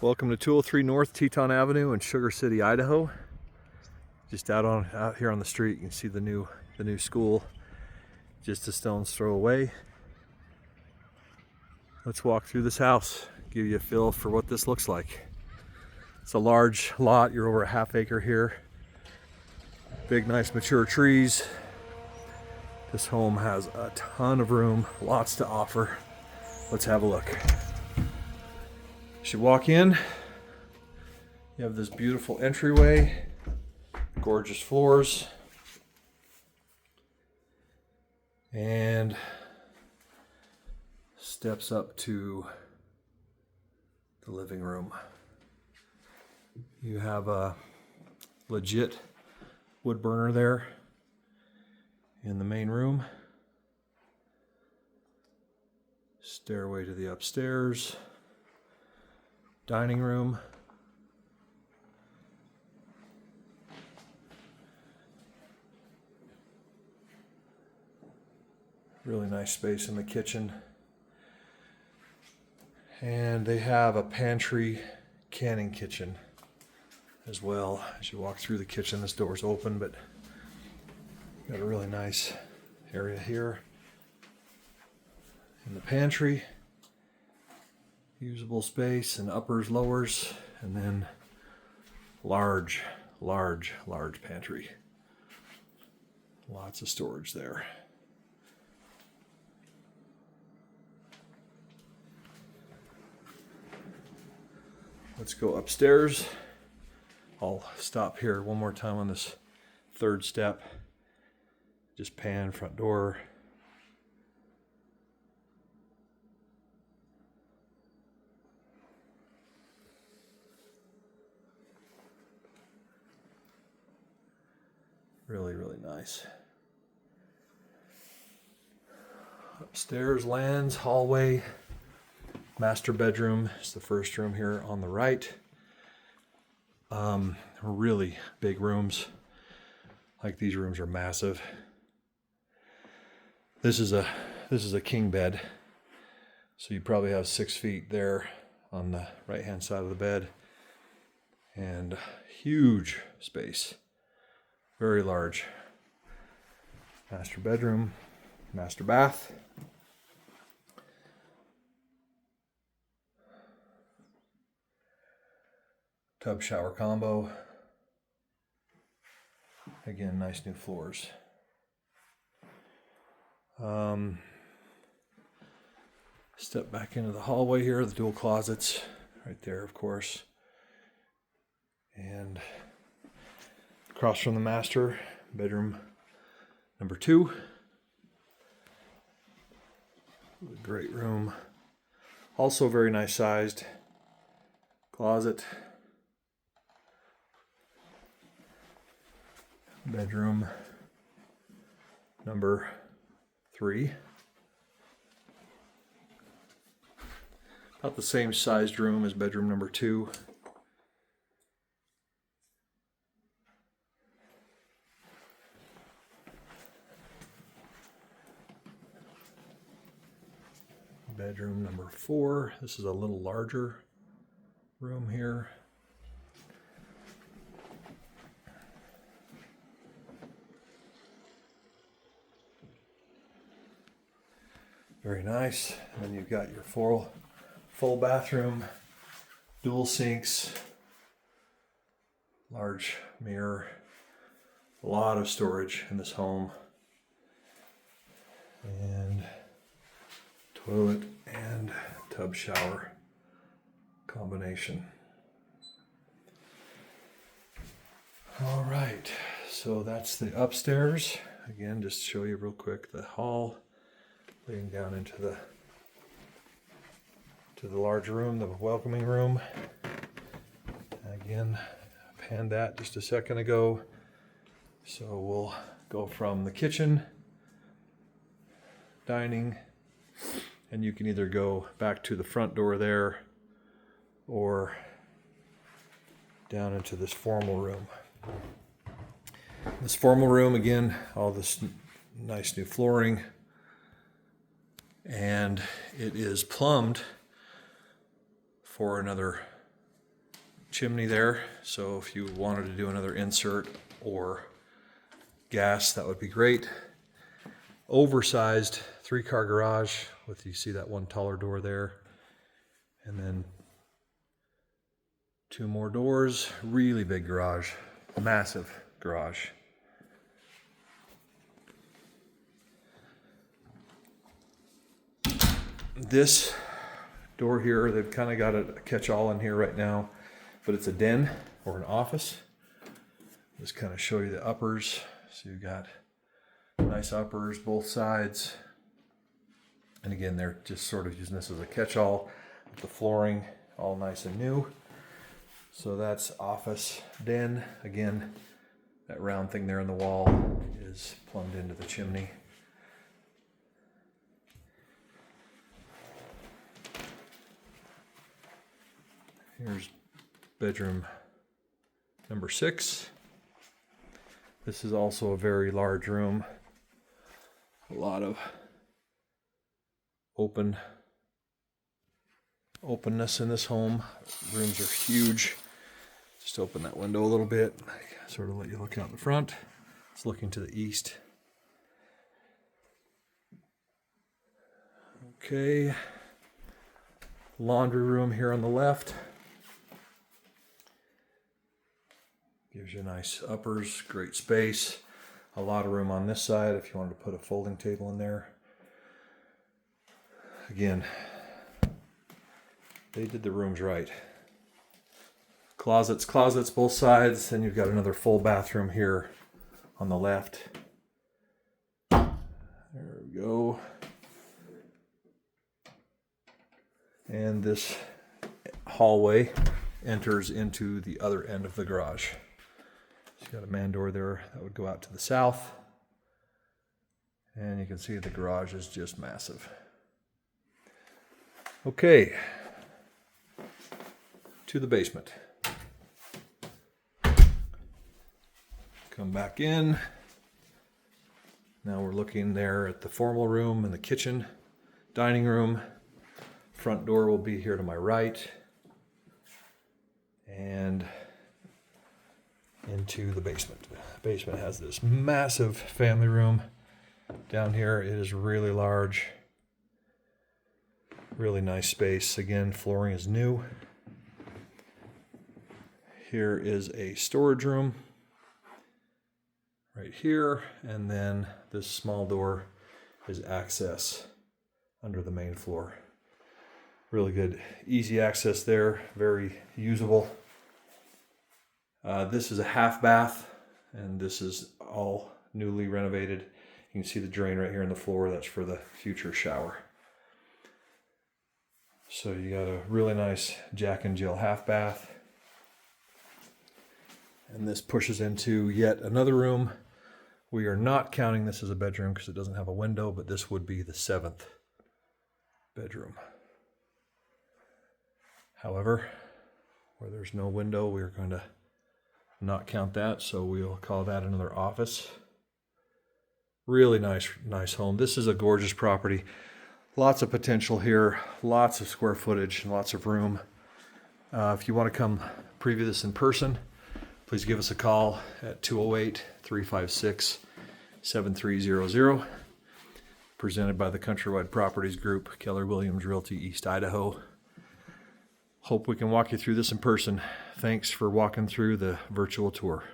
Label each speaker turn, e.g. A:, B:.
A: Welcome to 203 North Teton Avenue in Sugar City, Idaho. Just out here on the street, you can see the new school just a stone's throw away. Let's walk through this house, give you a feel for what this looks like. It's a large lot. You're over a half acre here. Big, nice, mature trees. This home has a ton of room, lots to offer. Let's have a look. As you walk in, you have this beautiful entryway, gorgeous floors, and steps up to the living room. You have a legit wood burner there in the main room. Stairway to the upstairs. Dining room. Really nice space in the kitchen. And they have a pantry canning kitchen as well. As you walk through the kitchen, this door's open, but got a really nice area here in the pantry. Usable space and uppers, lowers, and then large pantry. Lots of storage there. Let's go upstairs. I'll stop here one more time on this third step. Just pan front door. Really nice. Upstairs lands, hallway, master bedroom is the first room here on the right. Really big rooms. Like, these rooms are massive. This is a king bed, so you probably have 6 feet there on the right hand side of the bed, and huge space. Very large. Master bedroom, master bath. Tub shower combo. Again, nice new floors. Step back into the hallway here, the dual closets right there, of course. And across from the master bedroom number 2. Great room. Also very nice sized closet. Bedroom number 3. About the same sized room as bedroom number 2. Bedroom number 4. This is a little larger room here. Very nice. And then you've got your full bathroom, dual sinks, large mirror, a lot of storage in this home, and toilet and tub shower combination. All right, so that's the upstairs. Again, just to show you real quick the hall leading down into the large room, the welcoming room. Again, I panned that just a second ago. So we'll go from the kitchen, dining, and you can either go back to the front door there or down into this formal room. This formal room, again, all this nice new flooring, and it is plumbed for another chimney there, so if you wanted to do another insert or gas, that would be great. Oversized 3-car garage with, you see that one taller door there, and then 2 more doors. Really big garage, massive garage. This door here, they've kind of got a catch-all in here right now, but it's a den or an office. Just kind of show you the uppers. So you've got nice uppers both sides, and again, they're just sort of using this as a catch-all. The flooring all nice and new. So that's office, den. Again, that round thing there in the wall is plumbed into the chimney. Here's bedroom number 6. This is also a very large room. A lot of openness in this home. Rooms are huge. Just open that window a little bit. Sort of let you look out in the front. It's looking to the east. Okay. Laundry room here on the left. Gives you nice uppers, great space. A lot of room on this side if you wanted to put a folding table in there. Again, they did the rooms right. Closets both sides. Then you've got another full bathroom here on the left. There we go. And this hallway enters into the other end of the garage. So you've got a man door there that would go out to the south. And you can see the garage is just massive. Okay, to the basement. Come back in. Now we're looking there at the formal room and the kitchen, dining room. Front door will be here to my right. And into the basement. Basement has this massive family room. Down here it is really large. Really nice space. Again, flooring is new. Here is a storage room right here, and then this small door is access under the main floor. Really good, easy access there, very usable. This is a half bath, and this is all newly renovated. You can see the drain right here in the floor. That's for the future shower. So you got a really nice Jack and Jill half bath. And this pushes into yet another room. We are not counting this as a bedroom because it doesn't have a window, but this would be the 7th bedroom. However, where there's no window, we are going to not count that, so we'll call that another office. Really nice home. This is a gorgeous property. Lots of potential here, lots of square footage and lots of room. If you want to come preview this in person, please give us a call at 208-356-7300. Presented by the Countrywide Properties Group, Keller Williams Realty, East Idaho. Hope we can walk you through this in person. Thanks for walking through the virtual tour.